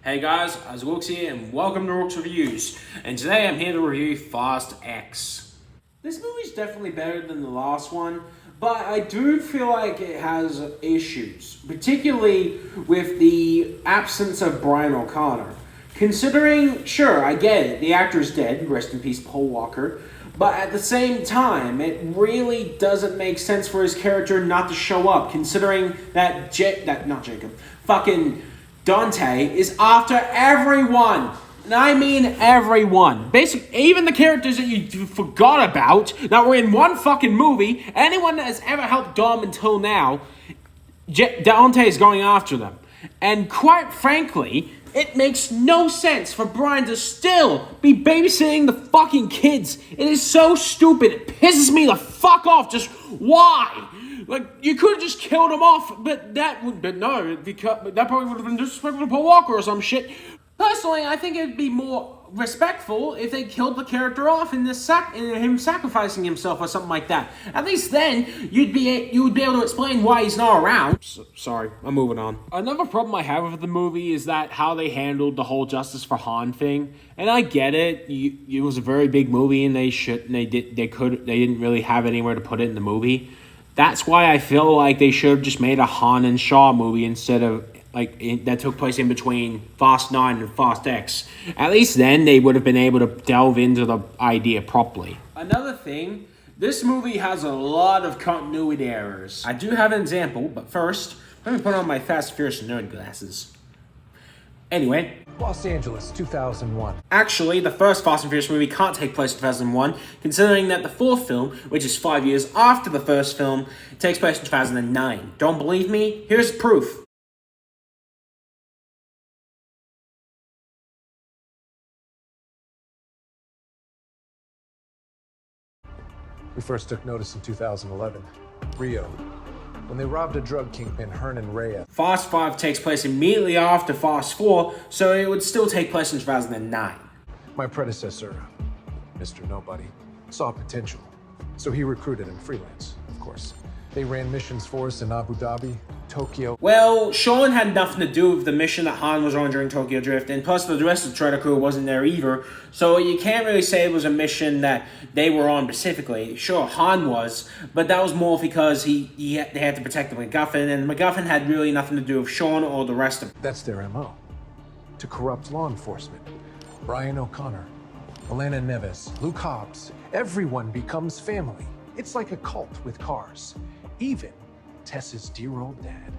Hey guys, it's Rooks here and welcome to Rooks Reviews. And today I'm here to review Fast X. This movie's definitely better than the last one, but I do feel like it has issues, particularly with the absence of Brian O'Connor. Considering, sure, I get it, the actor's dead, rest in peace Paul Walker, but at the same time, it really doesn't make sense for his character not to show up, considering that fucking Dante is after everyone. And I mean everyone. Basically, even the characters that you forgot about, that were in one fucking movie, anyone that has ever helped Dom until now, Dante is going after them. And quite frankly, it makes no sense for Brian to still be babysitting the fucking kids. It is so stupid. It pisses me the fuck off. Just why? Like, you could have just killed him off, but that probably would have been disrespectful to Paul Walker or some shit. Personally, I think it'd be more respectful if they killed the character off in him sacrificing himself or something like that. At least then, you would be able to explain why he's not around. Sorry, I'm moving on. Another problem I have with the movie is that how they handled the whole Justice for Han thing. And I get it. It was a very big movie, and they didn't really have anywhere to put it in the movie. That's why I feel like they should have just made a Han and Shaw movie instead of that took place in between Fast 9 and Fast X. At least then they would have been able to delve into the idea properly. Another thing, this movie has a lot of continuity errors. I do have an example, but first, let me put on my Fast and Furious nerd glasses. Anyway, Los Angeles, 2001. Actually, the first Fast and Furious movie can't take place in 2001, considering that the fourth film, which is 5 years after the first film, takes place in 2009. Don't believe me? Here's proof. We first took notice in 2011. Rio. When they robbed a drug kingpin, Hernan Reyes. Fast 5 takes place immediately after Fast 4, so it would still take place in 2009. My predecessor, Mr. Nobody, saw potential. So he recruited him freelance, of course. They ran missions for us in Abu Dhabi, Tokyo. Well, Sean had nothing to do with the mission that Han was on during Tokyo Drift, and plus the rest of the Shredder crew wasn't there either, so you can't really say it was a mission that they were on specifically. Sure, Han was, but that was more because they had to protect the MacGuffin, and MacGuffin had really nothing to do with Sean or the rest of them. That's their MO. To corrupt law enforcement. Brian O'Connor, Elena Neves, Luke Hobbs, everyone becomes family. It's like a cult with cars. Even Tess's dear old dad.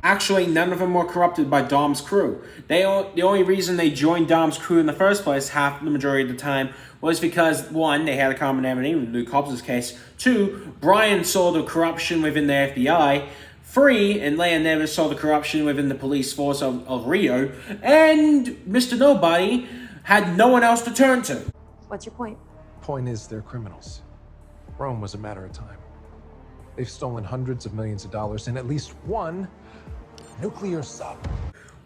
Actually, none of them were corrupted by Dom's crew. The only reason they joined Dom's crew in the first place, half the majority of the time, was because, one, they had a common enemy, in Luke Hobbs' case. Two, Brian saw the corruption within the FBI. Three, and Leia Neves saw the corruption within the police force of Rio. And Mr. Nobody had no one else to turn to. What's your point? Point is, they're criminals. Rome was a matter of time. They've stolen hundreds of millions of dollars and at least one nuclear sub.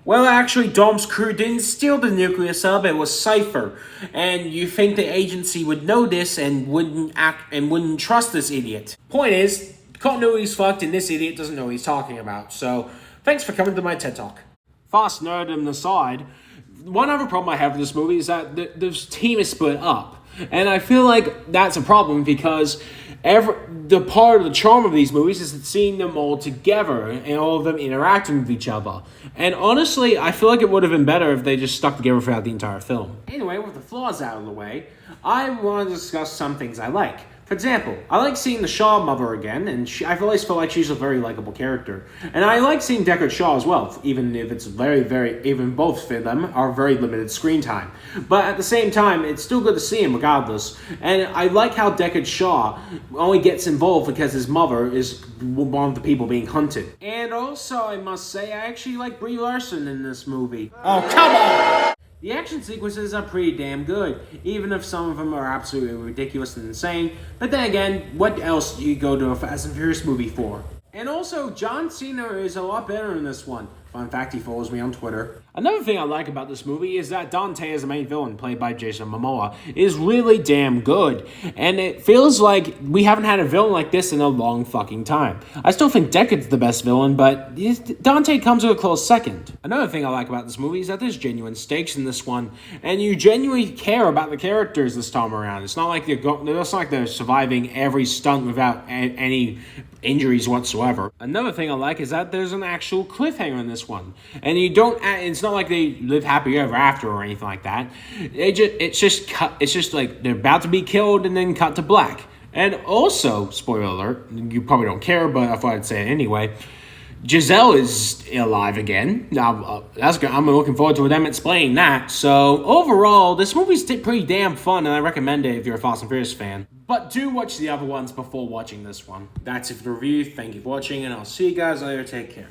Well, actually, Dom's crew didn't steal the nuclear sub, it was Cypher. And you think the agency would know this and wouldn't trust this idiot. Point is, continuity's fucked and this idiot doesn't know what he's talking about. So, thanks for coming to my TED Talk. Fast nerdom aside, one other problem I have with this movie is that the team is split up. And I feel like that's a problem because the part of the charm of these movies is seeing them all together and all of them interacting with each other. And honestly, I feel like it would have been better if they just stuck together throughout the entire film. Anyway, with the flaws out of the way, I want to discuss some things I like. For example, I like seeing the Shaw mother again, and I always feel like she's a very likable character. And I like seeing Deckard Shaw as well, even if it's even both of them are very limited screen time. But at the same time, it's still good to see him regardless. And I like how Deckard Shaw only gets involved because his mother is one of the people being hunted. And also, I must say, I actually like Brie Larson in this movie. Oh, come on! The action sequences are pretty damn good, even if some of them are absolutely ridiculous and insane. But then again, what else do you go to a Fast and Furious movie for? And also, John Cena is a lot better in this one. Fun fact, he follows me on Twitter. Another thing I like about this movie is that Dante as the main villain, played by Jason Momoa, is really damn good. And it feels like we haven't had a villain like this in a long fucking time. I still think Deckard's the best villain, but Dante comes to a close second. Another thing I like about this movie is that there's genuine stakes in this one, and you genuinely care about the characters this time around. It's not like they're surviving every stunt without any injuries whatsoever. Another thing I like is that there's an actual cliffhanger in this one, and it's not like they live happy ever after or anything like that. It's just like they're about to be killed and then cut to black. And also, spoiler alert, you probably don't care, but I thought I'd say it anyway, Giselle is alive again. Now, that's good. I'm looking forward to them explaining that. So, overall, this movie's pretty damn fun, and I recommend it if you're a Fast and Furious fan. But do watch the other ones before watching this one. That's it for the review. Thank you for watching, and I'll see you guys later. Take care.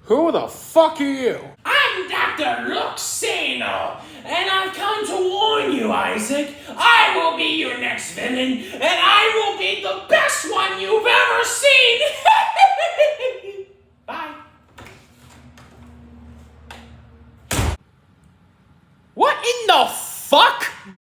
Who the fuck are you? I'm Dr. Rooks, and I've come to warn you, Isaac. I will be your next villain, and I will be the best one you've ever seen. Bye. What in the fuck?